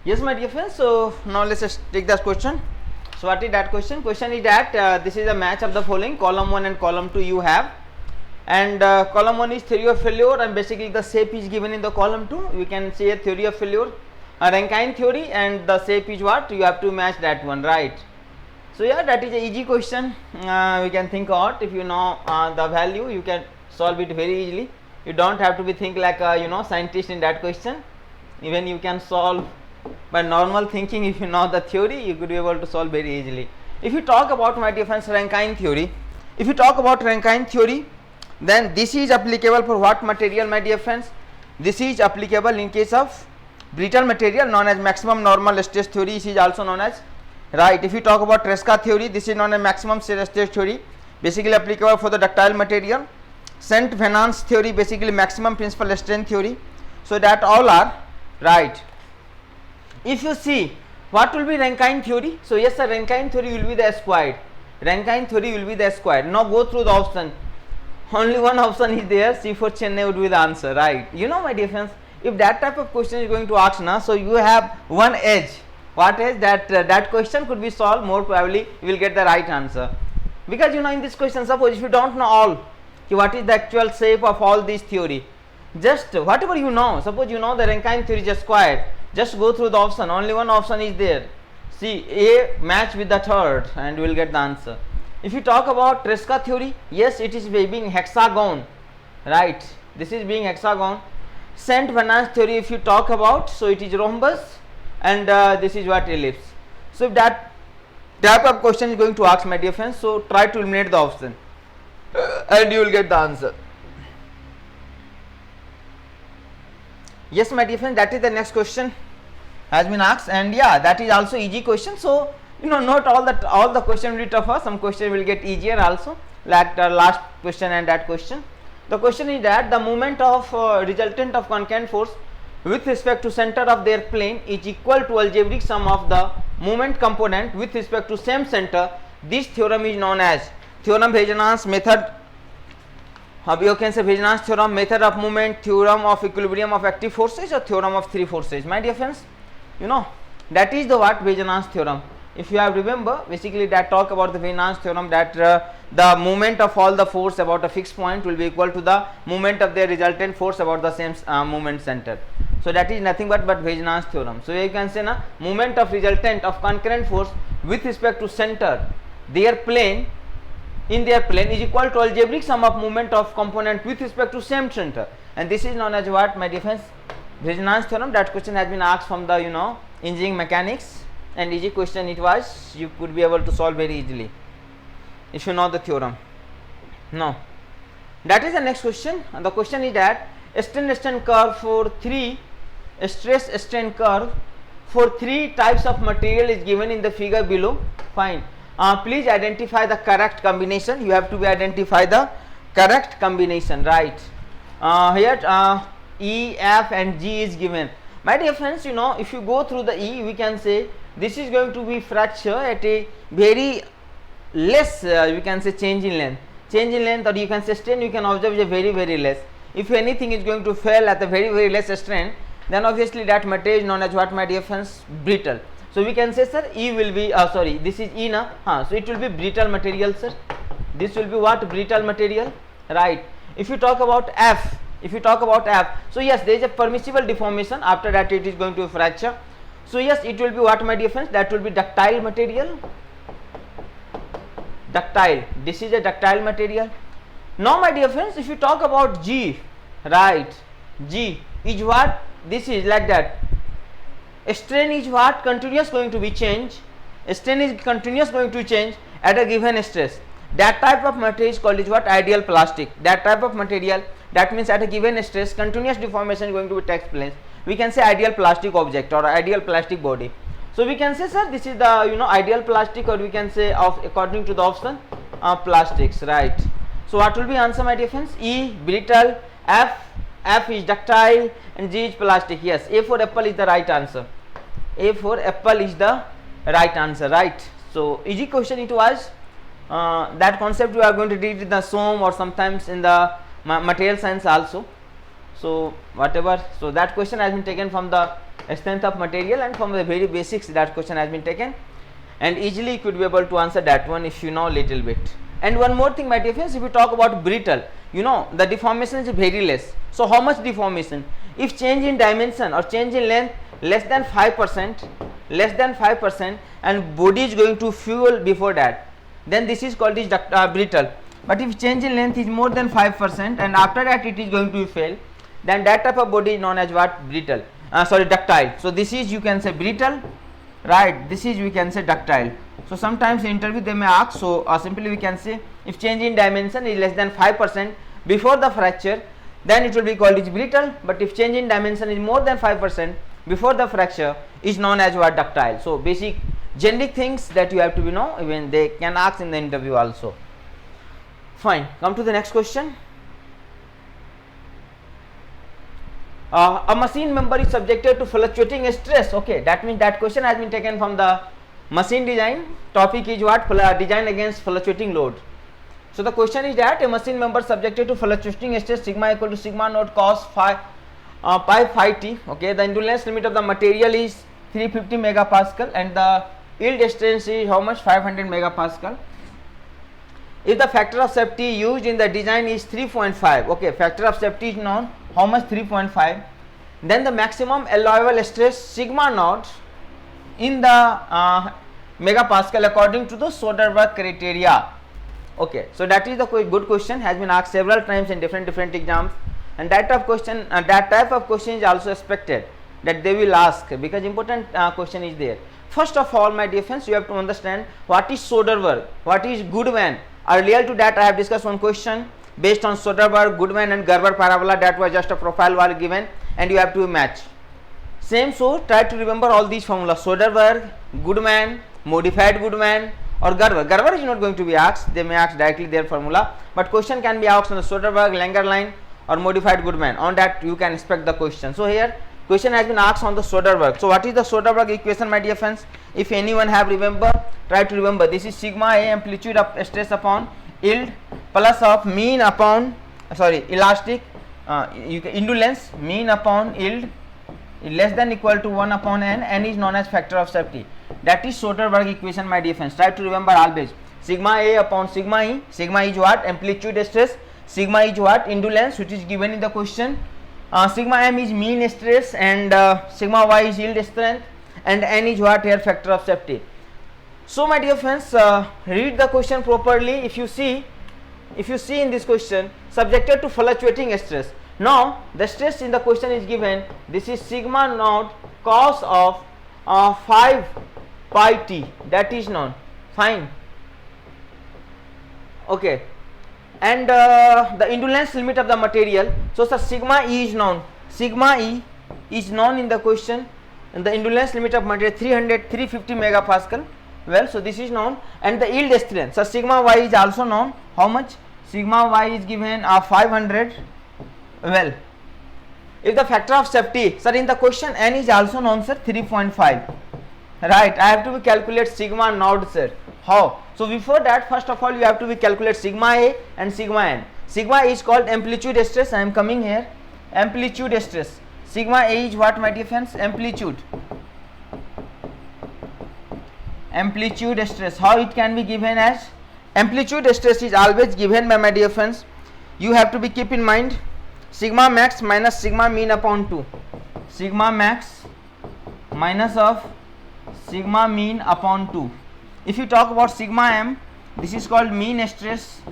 Yes, my dear friends. So now let's just take that question. So what is that question? Question is that this is a match of the following: column 1 and column 2 you have, and column 1 is theory of failure, and basically the shape is given in the column 2. We can say a theory of failure, a Rankine theory, and the shape is what? You have to match that one, right? So yeah, that is a easy question. We can think out. If you know the value, you can solve it very easily. You don't have to be think like a scientist in that question. Even you can solve by normal thinking. If you know the theory, you could be able to solve very easily. If you talk about, my dear friends, Rankine theory, if you talk about Rankine theory, then this is applicable for what material, my dear friends? This is applicable in case of brittle material, known as maximum normal stress theory. This is also known as, right. If you talk about Tresca theory, this is known as maximum stress theory, basically applicable for the ductile material. Saint Venant's theory, basically maximum principal strength theory. So that all are right. If you see what will be Rankine theory, so yes sir, Rankine theory will be the squared. Rankine theory will be the squared. Now go through the option. Only one option is there, C4 Chennai would be the answer, right? You know, my dear friends, if that type of question is going to ask now, so you have one edge. What is that? That question could be solved, more probably you will get the right answer. Because you know, in this question, suppose if you don't know all, what is the actual shape of all this theory, just whatever you know, suppose you know the Rankine theory is squared, just go through the option. Only one option is there. See, A match with the third and you will get the answer. If you talk about Tresca theory, yes, it is being hexagon, right? This is being hexagon. Saint Venant's theory, if you talk about, so it is rhombus, and this is what, ellipse. So if that type of question is going to ask, my dear friends, so try to eliminate the option and you will get the answer. Yes, my dear friends, that is the next question has been asked, and yeah, that is also easy question. So you know, not all the question will be tougher, some question will get easier also, like the last question and that question. The question is that the moment of resultant of concurrent force with respect to center of their plane is equal to algebraic sum of the moment component with respect to same center. This theorem is known as theorem Wegenant's method. You can say Wegenant's theorem, method of moment, theorem of equilibrium of active forces, or theorem of three forces. My dear friends, you know, that is the what, Wegenant's theorem. If you have remember, basically that talk about the Wegenant's theorem, that the moment of all the force about a fixed point will be equal to the moment of their resultant force about the same moment center. So that is nothing but Wegenant's theorem. So you can say na, moment of resultant of concurrent force with respect to center, their plane, in their plane is equal to algebraic sum of moment of component with respect to same center, and this is known as what, my dear friends? Wegenant's theorem. That question has been asked from the engineering mechanics, and easy question it was. You could be able to solve very easily if you know the theorem. Now that is the next question, and the question is that strain curve for three stress strain curve for three types of material is given in the figure below. Fine. Please identify the correct combination. You have to be identify the correct combination, right? Here E, F and G is given. My dear friends, you know, if you go through the E, we can say this is going to be fracture at a very less, we can say change in length, or you can say strain, you can observe a very less. If anything is going to fail at a very less strain, then obviously that material is known as what, my dear friends? Brittle. So we can say, sir, E will be, sorry, this is E na, so it will be brittle material, sir. This will be what? Brittle material, right? If you talk about F, so yes, there is a permissible deformation, after that it is going to fracture. So yes, it will be what, my dear friends? That will be ductile material. Ductile, this is a ductile material. Now my dear friends, if you talk about G, right, G is what? This is like that. Strain is what? Continuous going to be change. Strain is continuous going to change at a given stress. That type of material is called is what? Ideal plastic. That type of material, that means at a given stress, continuous deformation is going to be takes place. We can say ideal plastic object or ideal plastic body. So we can say, sir, this is the ideal plastic, or we can say of according to the option plastics, right? So what will be answer, my dear friends? E brittle, F is ductile, and G is plastic. Yes, A for apple is the right answer. A for apple is the right answer, right? So easy question it was. That concept we are going to read in the SOM or sometimes in the material science also. So whatever, so that question has been taken from the strength of material, and from the very basics that question has been taken, and easily you could be able to answer that one if you know little bit. And one more thing, my dear friends, if you talk about brittle, you know the deformation is very less. So how much deformation? If change in dimension or change in length less than 5%, and body is going to fuel before that, then this is called is brittle. But if change in length is more than 5% and after that it is going to fail, then that type of body is known as what? Brittle. Ductile. So this is, you can say, brittle, right? This is, we can say, ductile. So sometimes in interview they may ask, so simply we can say if change in dimension is less than 5% before the fracture, then it will be called is brittle. But if change in dimension is more than 5% before the fracture, is known as what? Ductile. So basic generic things that you have to know, even they can ask in the interview also. Fine, come to the next question. A machine member is subjected to fluctuating stress. Okay, that means that question has been taken from the machine design. Topic is what? Design against fluctuating load. So the question is that a machine member subjected to fluctuating stress sigma equal to sigma naught cos pi phi t. Okay, the endurance limit of the material is 350 megapascal and the yield strength is how much? 500 megapascal. If the factor of safety used in the design is 3.5, okay, factor of safety is known, how much? 3.5, then the maximum allowable stress sigma naught in the megapascal according to the Soderberg criteria. Okay, so that is the good question, has been asked several times in different exams, and that type of question is also expected that they will ask, because important question is there. First of all, my dear friends, you have to understand what is Soderberg, what is Goodman. Earlier to that I have discussed one question based on Soderberg, Goodman and Gerber parabola, that was just a profile was given and you have to match. Same, so try to remember all these formulas: Soderberg, Goodman, modified Goodman or Gerber. Gerber is not going to be asked, they may ask directly their formula, but question can be asked on the Soderberg, Langer line or modified Goodman. On that you can expect the question. So here question has been asked on the Soderberg. So what is the Soderberg equation, my dear friends? If anyone have remember, try to remember. This is sigma A amplitude of stress upon yield plus of mean upon elastic indolence mean upon yield less than equal to 1 upon n is known as factor of safety. That is Soderberg equation, my dear friends. Try to remember always. Sigma A upon sigma E. Sigma is what? Amplitude stress. Sigma is what? Indolence, which is given in the question. Sigma m is mean stress and sigma y is yield strength, and n is what? Here factor of safety. So my dear friends, read the question properly. If you see in this question, subjected to fluctuating stress. Now the stress in the question is given, this is sigma naught cos of 5 pi t, that is known. Fine. Okay, and the indolence limit of the material. So sir, sigma E is known. Sigma E is known in the question, and the indolence limit of material 350 megapascal. Well, so this is known, and the yield strength. So sigma y is also known. How much? Sigma y is given 500. Well, if the factor of safety, sir, in the question n is also known, sir, 3.5. Right, I have to calculate sigma naught, sir. How? So before that, first of all, you have to calculate sigma A and sigma n. Sigma is called amplitude stress. I am coming here. Amplitude stress. Sigma A is what, my dear friends? Amplitude. Amplitude stress. How it can be given as? Amplitude stress is always given by, my dear friends. You have to be keep in mind sigma max minus sigma mean upon 2. Sigma max minus of sigma mean upon 2. If you talk about sigma m, this is called mean stress,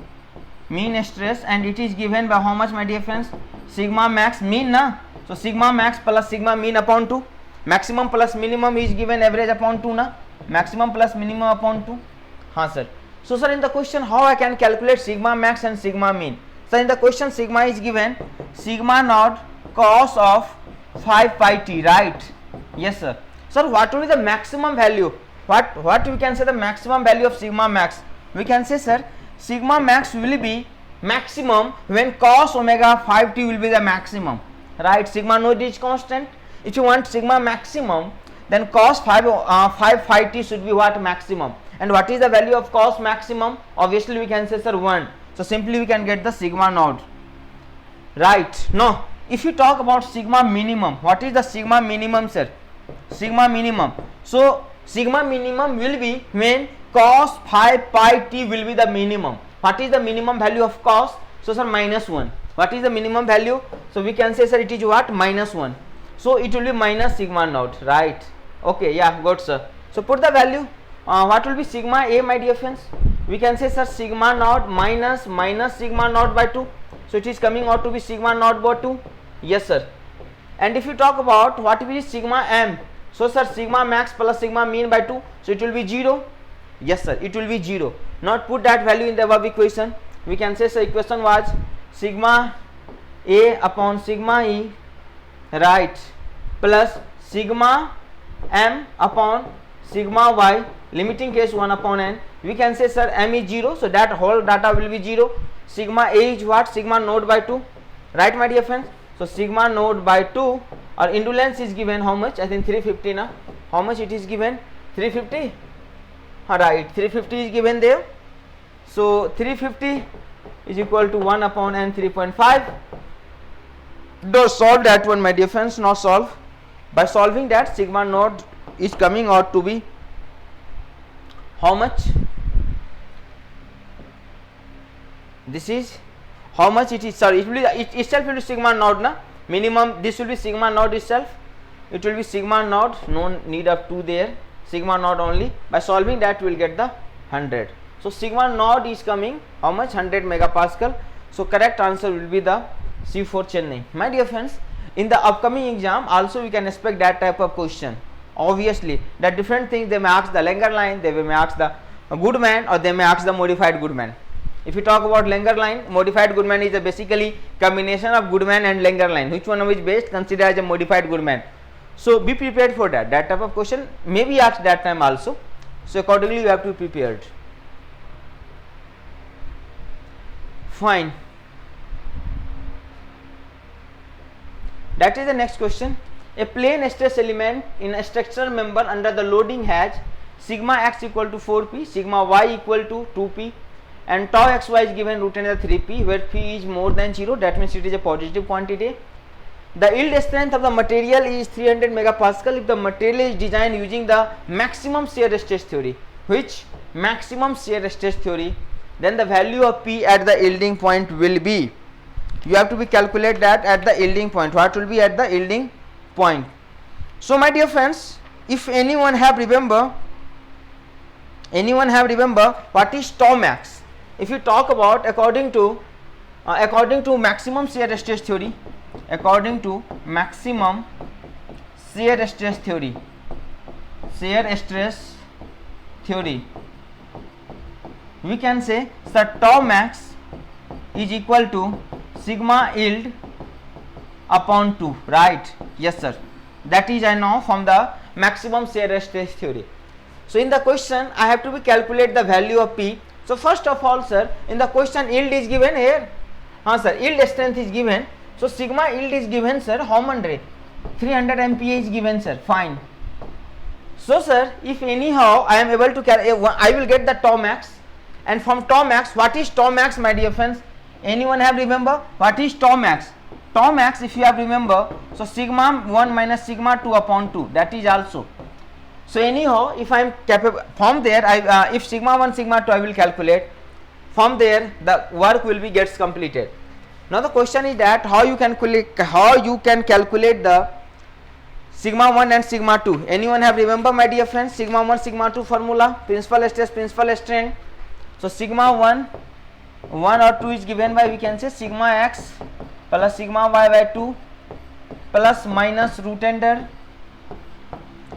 and it is given by how much, my dear friends? Sigma max mean, na? So sigma max plus sigma mean upon 2. Maximum plus minimum is given average upon 2, na? Maximum plus minimum upon 2. Haan sir. So sir, in the question how I can calculate sigma max and sigma mean? So in the question sigma is given sigma naught cos of 5 pi t, right? Yes sir. Sir, what will be the maximum value? What we can say the maximum value of sigma max? We can say, sir, sigma max will be maximum when cos omega 5t will be the maximum, right? Sigma naught is constant. If you want sigma maximum, then cos 5 phi t should be what? Maximum. And what is the value of cos maximum? Obviously we can say, sir, 1. So simply we can get the sigma naught, right? No, if you talk about sigma minimum, what is the sigma minimum, sir? Sigma minimum. So sigma minimum will be when cos phi pi t will be the minimum. What is the minimum value of cos? So sir, -1. What is the minimum value? So we can say, sir, it is what? -1. So it will be minus sigma naught, right? Okay, yeah, good, sir. So put the value. What will be sigma a, my dear friends? We can say, sir, sigma naught minus sigma naught by 2. So it is coming out to be sigma naught by 2. Yes, sir. And if you talk about what will be sigma m, so sir, sigma max plus sigma mean by 2. So it will be 0. Yes, sir, it will be 0. Now put that value in the above equation. We can say, sir, equation was sigma a upon sigma e, right, plus sigma m upon sigma y, limiting case 1 upon n. We can say, sir, m is 0, so that whole data will be 0. Sigma a is what? Sigma naught by 2, right, my dear friends? So sigma naught by 2, or indolence is given how much? I think 350 na. How much it is given? 350. Right, 350 is given there. So 350 is equal to 1 upon n 3.5. Do solve that one, my dear friends. Now solve. By solving that, sigma naught is coming out to be how much? This is how much it is. Sorry, it will be it itself will be sigma naught na. Minimum, this will be sigma naught itself. It will be sigma naught, no need of 2 there, sigma naught only. By solving that, we will get the 100. So sigma naught is coming how much? 100 megapascal. So correct answer will be the C4 Chennai. My dear friends, in the upcoming exam also we can expect that type of question. Obviously, the different things, they may ask the Langer line, they may ask the Goodman, or they may ask the modified Goodman. If you talk about Langer line, modified Goodman is a basically combination of Goodman and Langer line. Which one of which best? Consider as a modified Goodman. So be prepared for that. That type of question may be asked that time also. So accordingly you have to be prepared. Fine. That is the next question. A plane stress element in a structural member under the loading has sigma x equal to 4p, sigma y equal to 2p, and tau xy is given root under 3p, where p is more than 0. That means it is a positive quantity. The yield strength of the material is 300 megapascal if the material is designed using the maximum shear stress theory. Which maximum shear stress theory? Then the value of p at the yielding point will be, you have to be calculate that at the yielding point. What will be at the yielding point? So my dear friends, if anyone have remember what is tau max? If you talk about according to maximum shear stress theory, according to maximum shear stress theory, we can say that tau max is equal to sigma yield upon 2, right? Yes, sir. That is I know from the maximum shear stress theory. So in the question I have to be calculate the value of p. So first of all, sir, in the question yield is given here. Sir, yield strength is given. So sigma yield is given, sir, how many? 300 MPa is given, sir. Fine. So sir, if anyhow I am able to I will get the tau max, and from tau max, what is tau max, my dear friends? Anyone have remember what is tau max? Tau max, if you have remember, so sigma 1 minus sigma 2 upon 2, that is also. So anyhow, if I am capable, from there if sigma 1 sigma 2 I will calculate, from there the work will be gets completed. Now the question is that how you can calculate the sigma 1 and sigma 2. Anyone have remember, my dear friends, sigma 1 sigma 2 formula, principal stress principal strain. So sigma 1 or 2 is given by, we can say, sigma x plus sigma y by 2 plus minus root under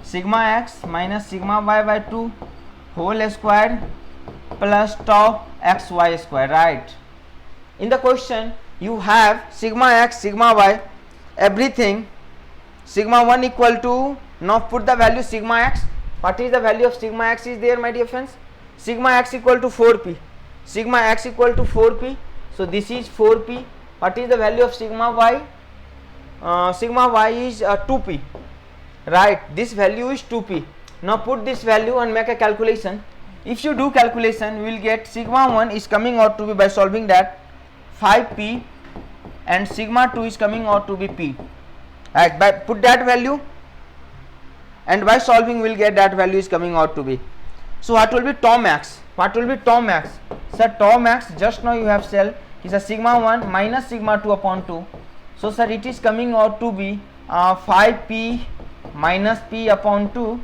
sigma x minus sigma y by 2 whole square plus tau x y square, right? In the question you have sigma x, sigma y, everything. Sigma 1 equal to, now put the value sigma x. What is the value of sigma x is there, my dear friends? Sigma x equal to 4p, sigma x equal to 4p, so this is 4p. What is the value of sigma y? Sigma y is 2p, right? This value is 2p. Now put this value and make a calculation. If you do calculation, we will get sigma 1 is coming out to be, by solving that, 5p and sigma 2 is coming out to be P. Right, by put that value and by solving we will get that value is coming out to be. So what will be tau max? What will be tau max? Sir, tau max just now you have said is a sigma 1 minus sigma 2 upon 2. So sir, it is coming out to be 5p minus p upon 2.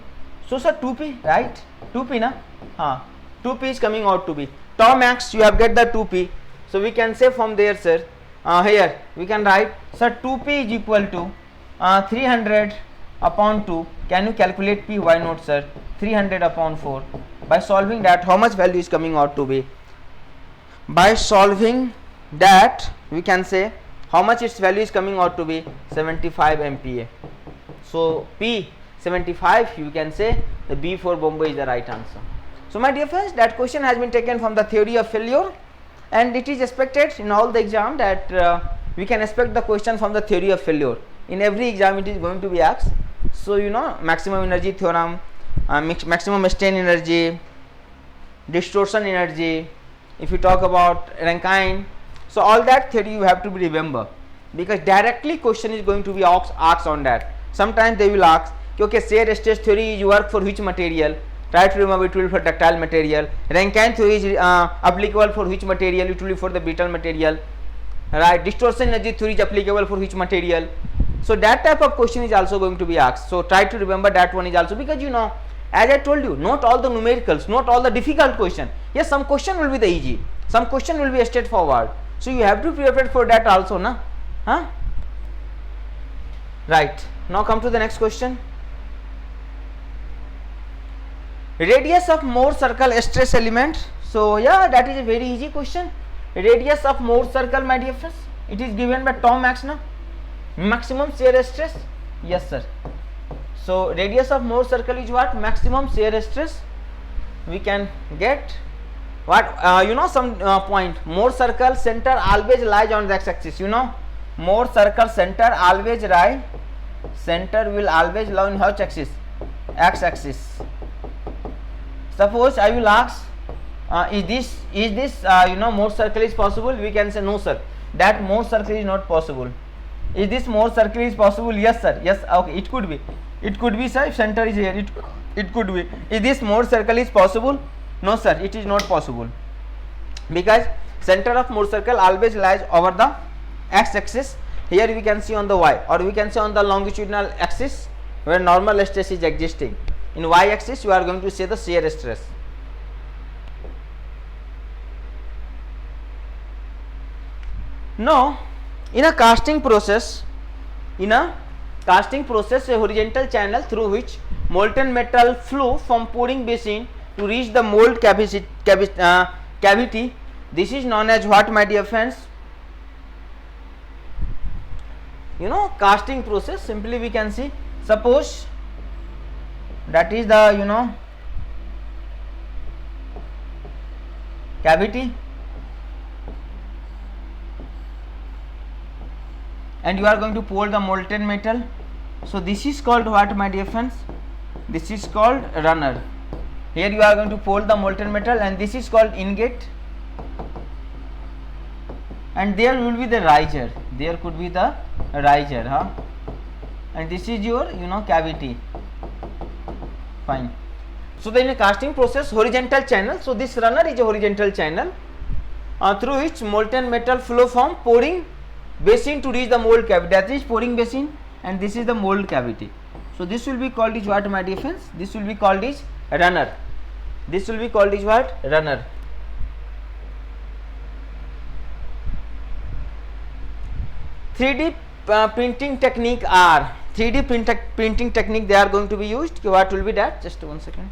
So sir, 2p, right? 2p na? 2p is coming out to be. Tau max you have get the 2p. So we can say from there sir, here we can write sir 2p is equal to 300 upon 2. Can you calculate p? Why not sir? 300 upon 4. By solving that, how much value is coming out to be? By solving that, we can say how much its value is coming out to be 75 MPa. So P 75, you can say the B for Bombay is the right answer. So my dear friends, that question has been taken from the theory of failure, and it is expected in all the exam that we can expect the question from the theory of failure. In every exam it is going to be asked. So you know, maximum energy theorem, maximum strain energy, distortion energy, if you talk about Rankine, so all that theory you have to be remember, because directly question is going to be asked on that. Sometimes they will ask, okay, shear stress theory is work for which material? Try to remember it will be for ductile material. Rankine theory is applicable for which material? It will be for the brittle material. Right? Distortion energy theory is applicable for which material? So that type of question is also going to be asked. So try to remember that one is also, because you know, as I told you, not all the numericals, not all the difficult question. Yes, some question will be the easy, some question will be straightforward. So you have to prepare for that also, na? Huh? Right. Now come to the next question. Radius of Mohr circle stress element. So yeah, that is a very easy question. Radius of Mohr circle, my dear friends, it is given by tau max, na? Maximum shear stress. Yes sir. So radius of Mohr circle is what? Maximum shear stress. We can get what? You know, some point. Mohr circle center always lies on the x-axis. You know, Mohr circle center always lie. Center will always lie on which axis? X-axis. Suppose I will ask, is this you know, Mohr circle is possible? We can say no sir, that Mohr circle is not possible. Is this Mohr circle is possible? Yes sir. Yes, okay, it could be. It could be sir, if center is here, it could be. Is this Mohr circle is possible? No sir, it is not possible, because center of Mohr circle always lies over the x-axis. Here we can see on the y, or we can say on the longitudinal axis where normal stress is existing. In y-axis you are going to say the shear stress. Now in a casting process, a horizontal channel through which molten metal flow from pouring basin to reach the mold cavity. This is known as what, my dear friends? You know, casting process. Simply we can see, suppose that is the, you know, cavity, and you are going to pour the molten metal. So this is called what, my dear friends? This is called runner. Here you are going to pour the molten metal, and this is called ingot, and there will be the riser. There could be the riser, huh? And this is your, you know, cavity. Fine. So then in a casting process, horizontal channel. So this runner is a horizontal channel through which molten metal flow from pouring basin to reach the mold cavity. That is pouring basin, and this is the mold cavity. So this will be called is what, my dear friends? This will be called is runner. This will be called is what? Runner. Printing technique are 3D printing technique they are going to be used. What will be that? Just 1 second.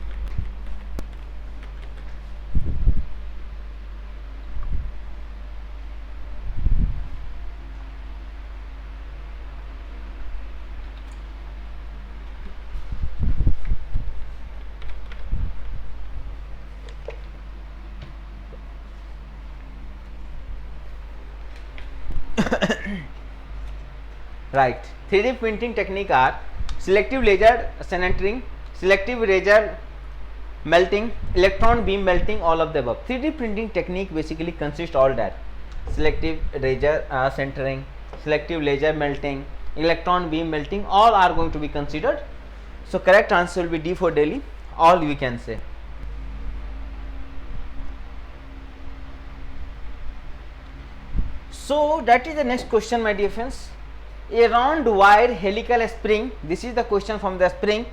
Right. 3D printing technique are selective laser sintering, selective laser melting, electron beam melting, all of the above. 3D printing technique basically consists all that: selective laser sintering, selective laser melting, electron beam melting, all are going to be considered. So correct answer will be D for Delhi, all we can say. So that is the next question, my dear friends. A round wire helical spring, this is the question from the spring,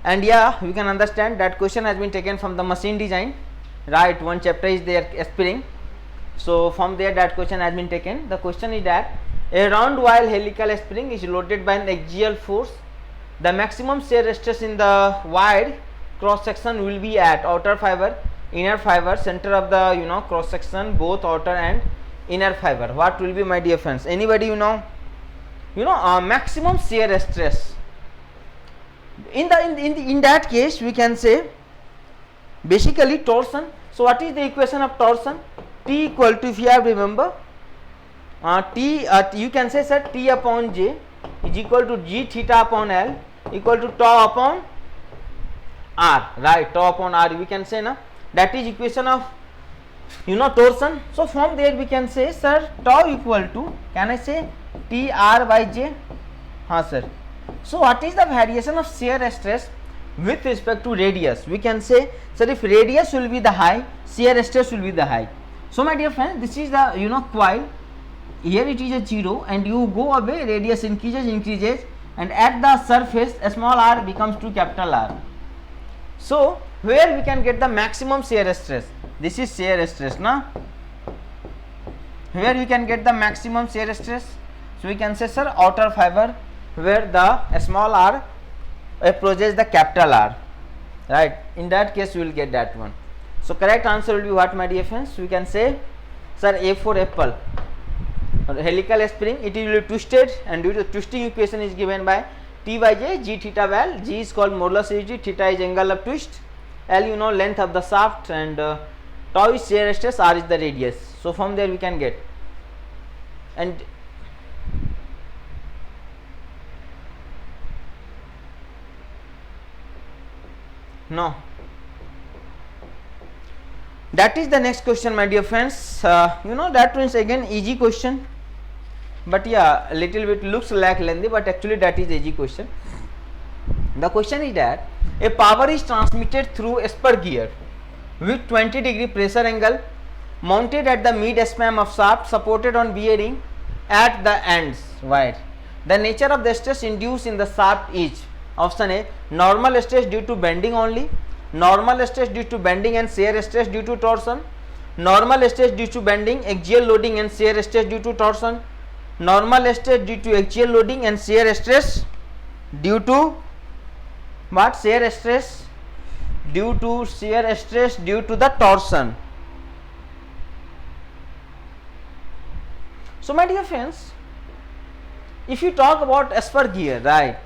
and yeah, we can understand that question has been taken from the machine design, right? One chapter is there, spring. So from there that question has been taken. The question is that a round wire helical spring is loaded by an axial force. The maximum shear stress in the wire cross section will be at outer fiber, inner fiber, center of the cross section, both outer and inner fiber. What will be, my dear friends? Anybody maximum shear stress. In that case, we can say basically torsion. So what is the equation of torsion? T equal to, if you have remember, you can say, sir, T upon J is equal to G theta upon L equal to tau upon R, right? Tau upon R, we can say, na, that is equation of torsion. So from there we can say, sir, tau equal to, can I say, T R by J? Sir. So what is the variation of shear stress with respect to radius? We can say, sir, if radius will be the high, shear stress will be the high. So my dear friend, this is the coil. Here it is a 0, and you go away, radius increases, and at the surface a small r becomes to capital R. So where we can get the maximum shear stress? This is shear stress, na? Where we can get the maximum shear stress? So we can say, sir, outer fiber, where the small r approaches the capital R, right? In that case we will get that one. So correct answer will be what, my dear friends? We can say, sir, A for apple. Helical spring, it will be twisted, and due to twisting equation is given by T by J, G theta by L. G is called modulus G, theta is angle of twist, L length of the shaft, and tau is shear stress, R is the radius. So from there we can get. And no, that is the next question, my dear friends. That means again easy question, but yeah, a little bit looks like lengthy, but actually that is easy question. The question is that a power is transmitted through a spur gear with 20-degree pressure angle mounted at the mid span of shaft, supported on bearing at the ends wide. The nature of the stress induced in the shaft is: option A, normal stress due to bending only, normal stress due to bending and shear stress due to torsion, normal stress due to bending, axial loading and shear stress due to torsion, normal stress due to axial loading and shear stress due to what? Shear stress due to the torsion. So my dear friends, if you talk about spur gear, right?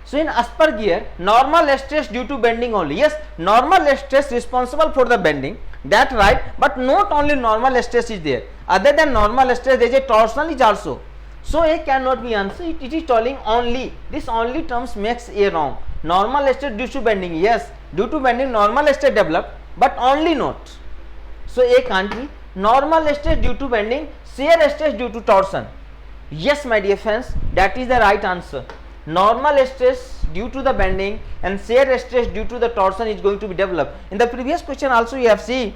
So in spur gear, normal stress due to bending only. Yes, normal stress responsible for the bending, that right, but not only normal stress is there. Other than normal stress, there is a torsional is also. So A cannot be answered. It is telling only, this only terms makes A wrong. Normal stress due to bending, yes, due to bending normal stress develop, but only not. So A can't be. Normal stress due to bending, shear stress due to torsion. Yes, my dear friends, that is the right answer. Normal stress due to the bending and shear stress due to the torsion is going to be developed. In the previous question also you have seen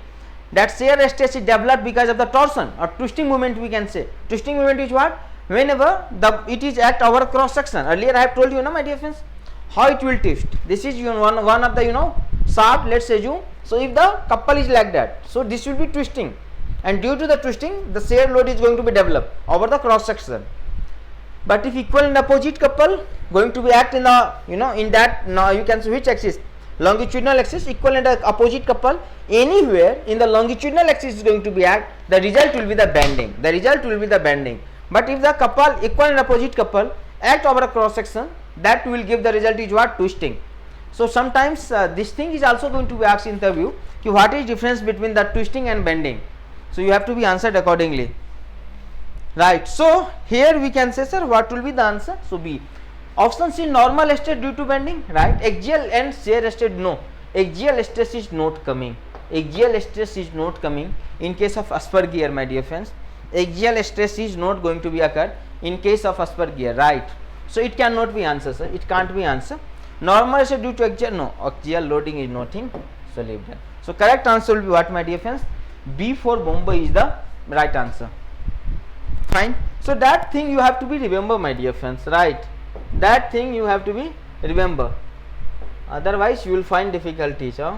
that shear stress is developed because of the torsion or twisting movement, we can say. Twisting movement is what? Whenever it is at our cross section. Earlier I have told you, my dear friends, how it will twist. This is one of the shaft, let's assume. So if the couple is like that, so this will be twisting, and due to the twisting the shear load is going to be developed over the cross section. But if equal and opposite couple going to be act in the in that, now you can see which axis, longitudinal axis, equal and opposite couple anywhere in the longitudinal axis is going to be act, the result will be the bending. But if the couple, equal and opposite couple, act over a cross section, that will give the result is what? Twisting. So sometimes this thing is also going to be asked in interview, what is difference between the twisting and bending. So you have to be answered accordingly, right? So here we can say, sir, what will be the answer? So B. Option C, normal stress due to bending, right? Axial and shear stress, no. Axial stress is not coming. Axial stress is not coming in case of spur gear, my dear friends. Axial stress is not going to be occurred in case of Asper gear, right? So it cannot be answer, sir. It can't be answer. Normal is due to axial, no, axial loading is nothing. So leave that. So correct answer will be what, my dear friends? B for Bombay is the right answer. Fine. So that thing you have to be remember, my dear friends, right? That thing you have to be remember. Otherwise you will find difficulties. Huh?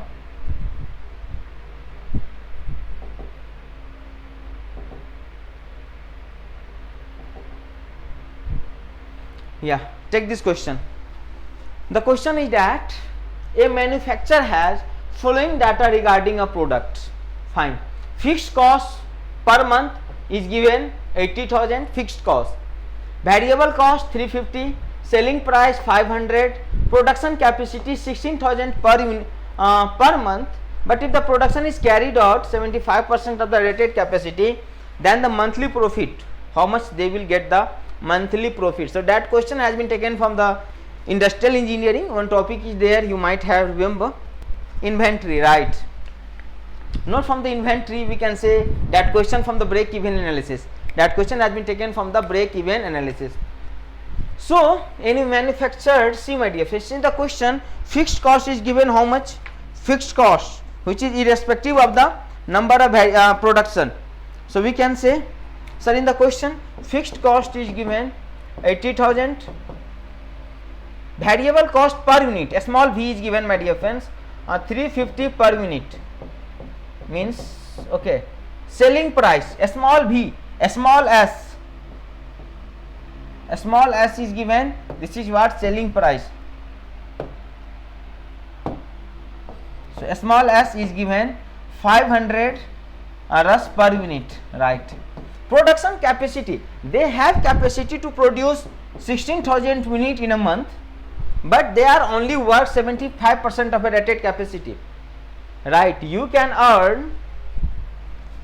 Yeah, take this question. The question is that a manufacturer has following data regarding a product. Fine. Fixed cost per month is given 80,000 fixed cost. Variable cost 350, selling price 500, production capacity 16,000 per month. But if the production is carried out 75% of the rated capacity, then the monthly profit, how much they will get the monthly profit. So that question has been taken from the industrial engineering. One topic is there, you might have remember, inventory, right? Not from the inventory, we can say that question from the break even analysis. That question has been taken from the break even analysis. So any manufacturer, see my dear friends, in the question fixed cost is given how much? Fixed cost, which is irrespective of the number of production. So we can say, sir, in the question fixed cost is given 80,000, variable cost per unit, a small v is given, my dear friends, 350 per unit, means okay. Selling price, a small v, a small s is given, this is what selling price. So a small s is given 500 Rs per unit, right? Production capacity, they have capacity to produce 16,000 unit in a month, but they are only worth 75% of a rated capacity, right? You can earn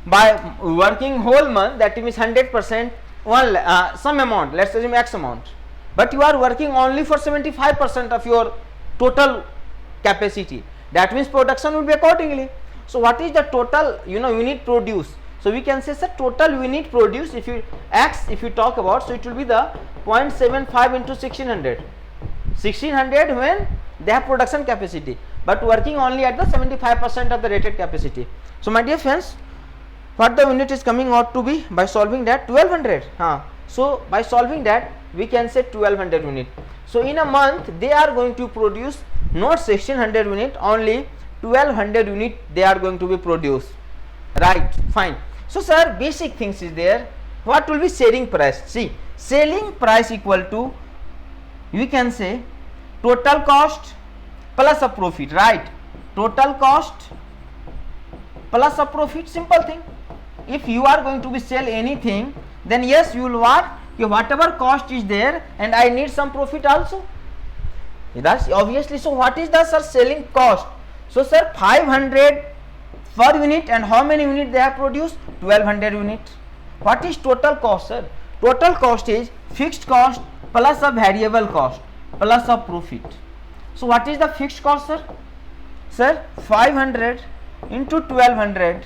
by working whole month, that means 100%, some amount, let's assume x amount, but you are working only for 75% of your total capacity. That means production will be accordingly. So what is the total unit produced? So we can say, sir, total unit produced, if you x if you talk about, so it will be the 0.75 into 1600 when they have production capacity, but working only at the 75% of the rated capacity. So my dear friends, what the unit is coming out to be by solving that? 1200. So by solving that we can say 1200 unit. So in a month they are going to produce not 1600 unit, only 1200 unit they are going to be produced, right? Fine. So sir, basic things is there. What will be selling price? See, selling price equal to, we can say, total cost plus a profit, right? Total cost plus a profit, simple thing. If you are going to be sell anything, then yes, you will what? Whatever cost is there, and I need some profit also. That's obviously. So what is the, sir, selling cost? So sir, 500 per unit, and how many unit they have produced? 1200 unit. What is total cost, sir? Total cost is fixed cost plus a variable cost plus a profit. So what is the fixed cost, sir? Sir, 500 into 1200.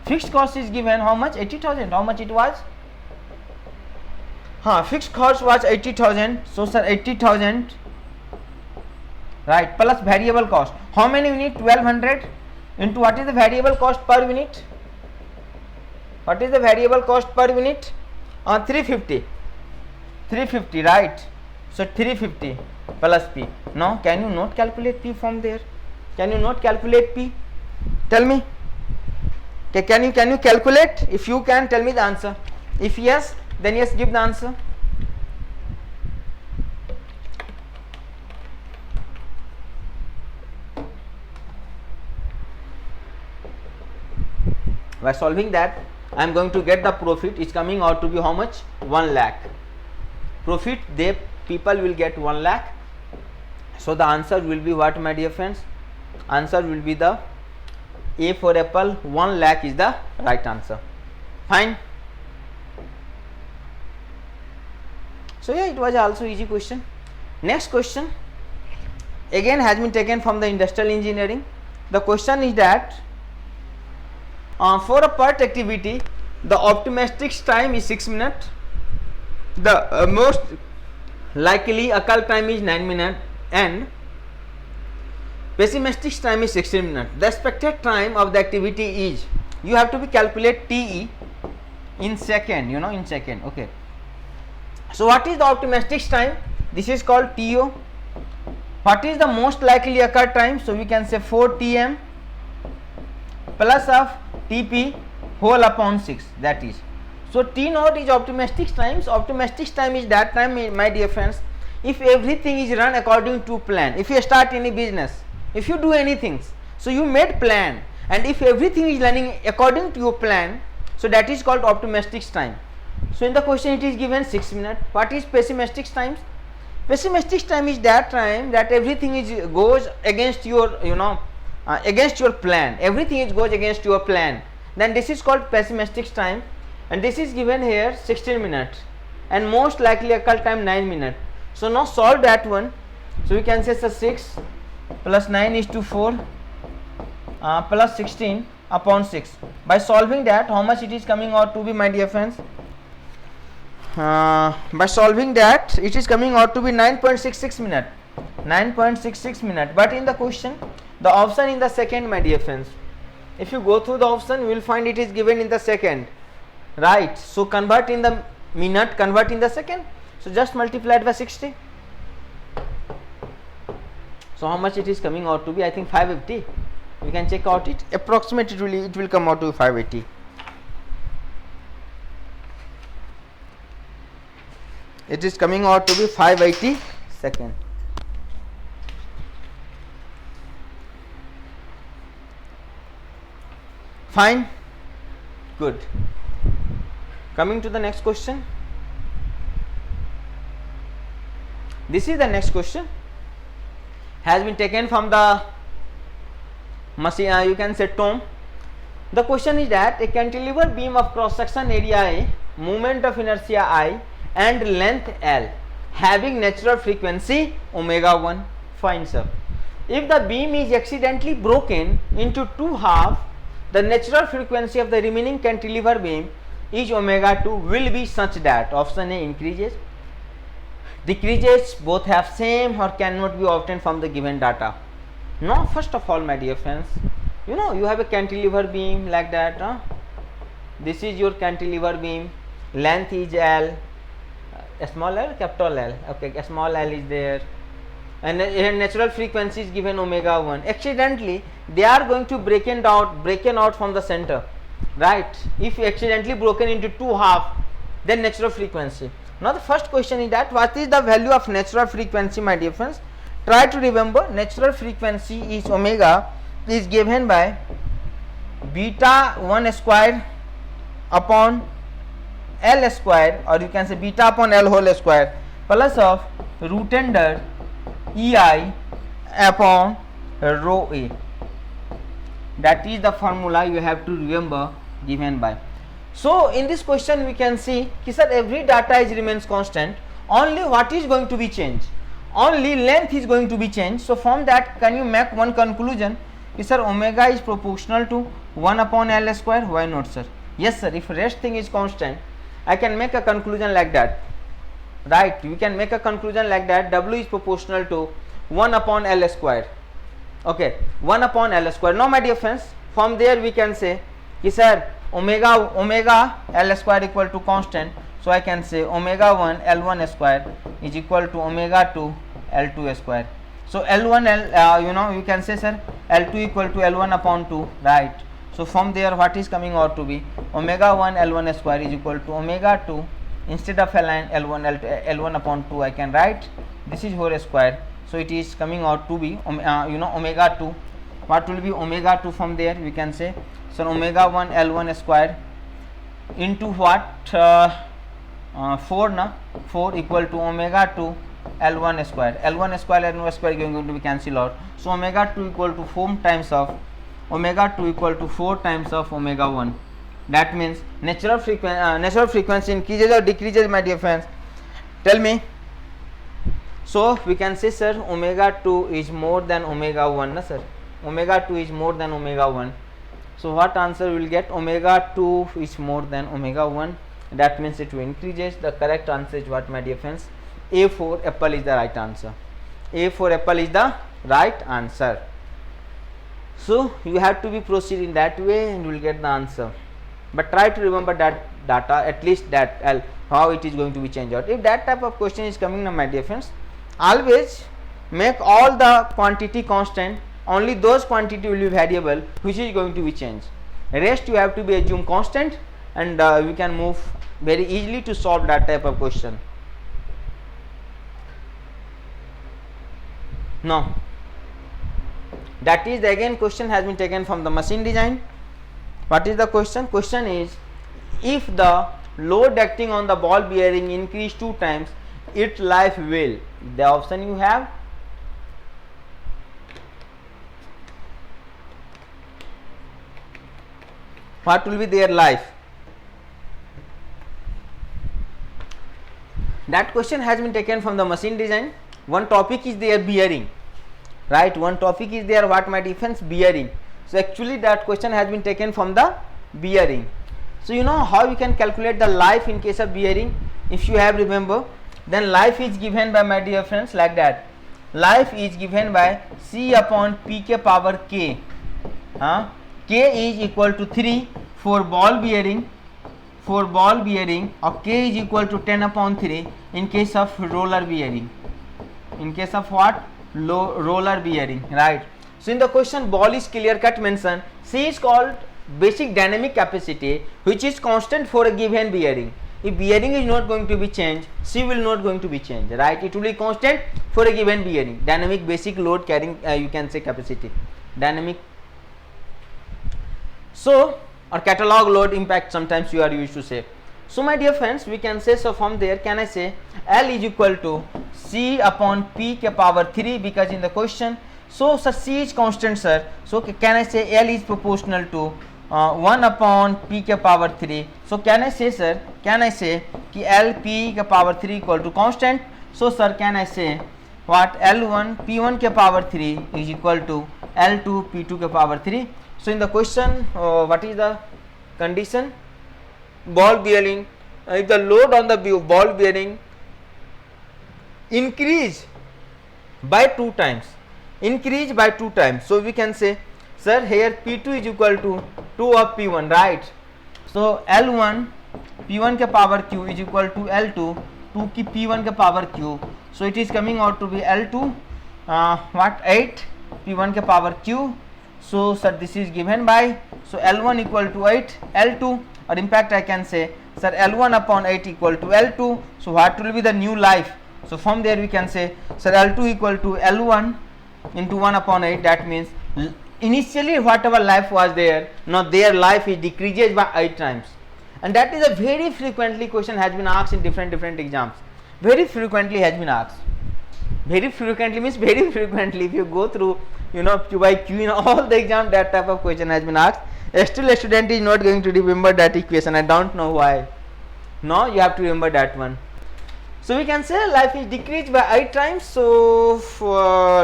Fixed cost is given how much? 80,000. How much it was? Fixed cost was 80,000. So sir, 80,000, right, plus variable cost. How many unit? 1200 into what is the variable cost per unit? What is the variable cost per unit? 350. 350, right? So 350 plus P. Now can you not calculate P from there? Can you not calculate P? Tell me. Okay, can you calculate? If you can, tell me the answer. If yes, then yes, give the answer. By solving that, I am going to get the profit is coming out to be how much? 1 lakh. Profit people will get 1 lakh. So the answer will be what, my dear friends? Answer will be the A for apple. 1 lakh is the right answer. Fine. So yeah, it was also easy question. Next question again has been taken from the industrial engineering. The question is that for a PERT activity the optimistic time is 6 minutes The most likely occult time is 9 minutes and pessimistic time is 16 minutes. The expected time of the activity is, you have to be calculate TE in second, in second. Okay. So what is the optimistic time? This is called TO. What is the most likely occur time? So we can say 4 TM plus of TP whole upon 6, that is. So T naught is optimistic time. So optimistic time is that time, my dear friends, if everything is run according to plan. If you start any business, if you do anything, so you made plan, and if everything is running according to your plan, so that is called optimistic time. So in the question it is given 6 minutes. What is pessimistic times? Pessimistic time is that time that everything is goes against your against your plan. Everything is goes against your plan. Then this is called pessimistic time, and this is given here 16 minutes, and most likely occult time 9 minutes. So now solve that one. So we can say 6 plus 9 is to 4 plus 16 upon 6. By solving that, how much it is coming out to be, my dear friends? By solving that, it is coming out to be 9.66 minutes. 9.66 minutes. But in the question, the option in the second, my dear friends, if you go through the option, you will find it is given in the second, right? So convert in the minute, convert in the second. So just multiply it by 60. So how much it is coming out to be? I think 580. We can check out it. Approximately it will come out to 580. It is coming out to be 580 second. Fine. Good. Coming to the next question. This is the next question. Has been taken from the machine, you can say tome. The question is that a cantilever beam of cross section area A, moment of inertia I, and length L, having natural frequency omega 1, finds up. If the beam is accidentally broken into two halves, the natural frequency of the remaining cantilever beam is omega 2 will be such that option A increases, decreases, both have same, or cannot be obtained from the given data. Now first of all, my dear friends, you have a cantilever beam like that. This is your cantilever beam, length is L, small l, capital L, okay, small l is there, and natural frequency is given omega 1. Accidentally they are going to breaken out from the center, right? If accidentally broken into two half, then natural frequency. Now the first question is that what is the value of natural frequency, my dear friends? Try to remember, natural frequency is omega is given by beta 1 square upon L square, or you can say beta upon L whole square, plus of root under EI upon rho A. That is the formula you have to remember, given by. So in this question we can see that every data is remains constant, only what is going to be changed? Only length is going to be changed. So from that, can you make one conclusion? Sir, omega is proportional to 1 upon L square. Why not, sir? Yes, sir. If rest thing is constant, I can make a conclusion like that, right? We can make a conclusion like that. W is proportional to 1 upon L square. Okay, 1 upon L square. Now my dear friends, from there we can say, sir, omega L square equal to constant. So I can say omega 1 L1 square is equal to omega 2 L2 square. So L1 you can say, sir, L2 equal to L1 upon 2, right? So from there what is coming out to be omega 1 L1 square is equal to omega 2, instead of L1 upon 2 I can write this is whole square. So it is coming out to be omega 2. What will be omega 2 from there? We can say, so omega 1 L1 square into what? 4 equal to omega 2 L1 square. L1 square is going to be cancelled out. So omega 2 equal to 4 times of omega 1. That means natural frequency increases or decreases, my dear friends? Tell me. So we can say, sir, omega 2 is more than omega 1, na, sir? Omega 2 is more than omega 1. So what answer we will get? Omega 2 is more than omega 1. that means it will increases. The correct answer is what, my dear friends? A for apple is the right answer. A for apple is the right answer. So you have to be proceed in that way and you will get the answer, but try to remember that data, at least that how it is going to be changed out. If that type of question is coming now, my dear friends, always make all the quantity constant, only those quantity will be variable which is going to be changed, rest you have to be assume constant, and we can move very easily to solve that type of question. Now that is the again question has been taken from the machine design. What is the question? Question is, if the load acting on the ball bearing increase 2 times, its life will. The option you have, what will be their life? That question has been taken from the machine design. One topic is their bearing, right? One topic is there, what, my defense? Bearing. So actually that question has been taken from the bearing. So you know how you can calculate the life in case of bearing? If you have remember, then life is given by, my dear friends, like that. Life is given by C upon pk power k. K is equal to 3 for ball bearing, or k is equal to 10 upon 3 in case of roller bearing. In case of what? Roller bearing, right? So in the question, ball is clear cut mentioned. C is called basic dynamic capacity, which is constant for a given bearing. If bearing is not going to be changed, C will not going to be changed, right? It will be constant for a given bearing. Dynamic basic load carrying, you can say capacity, dynamic. So, or catalog load impact sometimes you are used to say. So my dear friends, we can say, so from there can I say L is equal to C upon P k power 3, because in the question, so sir, C is constant, sir. So can I say L is proportional to 1 upon P k power 3. So can I say, sir, can I say ki L P k power 3 equal to constant. So sir, can I say what? L1 P1 k power 3 is equal to L2 P2 k power 3. So in the question, what is the condition? Ball bearing, if the load on the ball bearing increase by 2 times, so we can say, sir, here P2 is equal to 2 of P1, right? So L1 P1 ke power q is equal to L2 2 ki P1 ke power q. So it is coming out to be L2 what 8 P1 ke power q. So sir, this is given by, so L1 equal to 8 L2, or in fact I can say, sir, L1 upon 8 equal to L2. So what will be the new life? So from there we can say, sir, L2 equal to L1 into 1 upon 8. That means initially whatever life was there, now their life is decreases by 8 times. And that is a very frequently question has been asked in different exams. Very frequently has been asked. Very frequently means very frequently. If you go through, you know, Q by Q in all the exam, that type of question has been asked. Still a student is not going to remember that equation. I don't know why. No, you have to remember that one. So we can say life is decreased by 8 times. So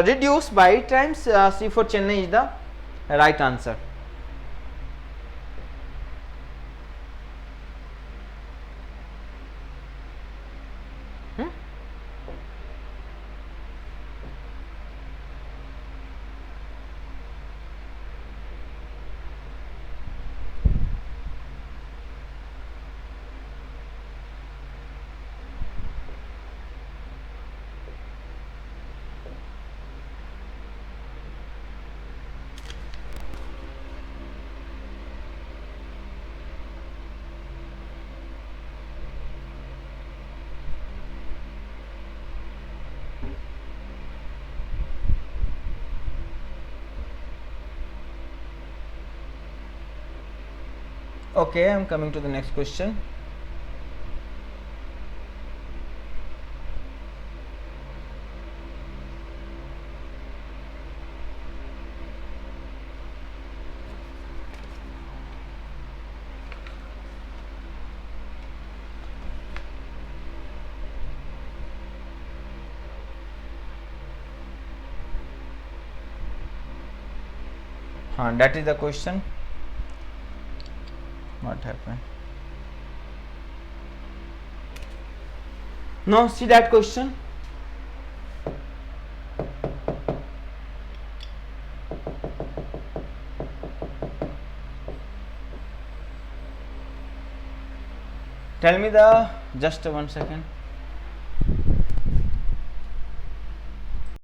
reduced by 8 times. C for Chennai is the right answer. Okay, I am coming to the next question. That is the question. What happened? Now see that question. Tell me the, just 1 second.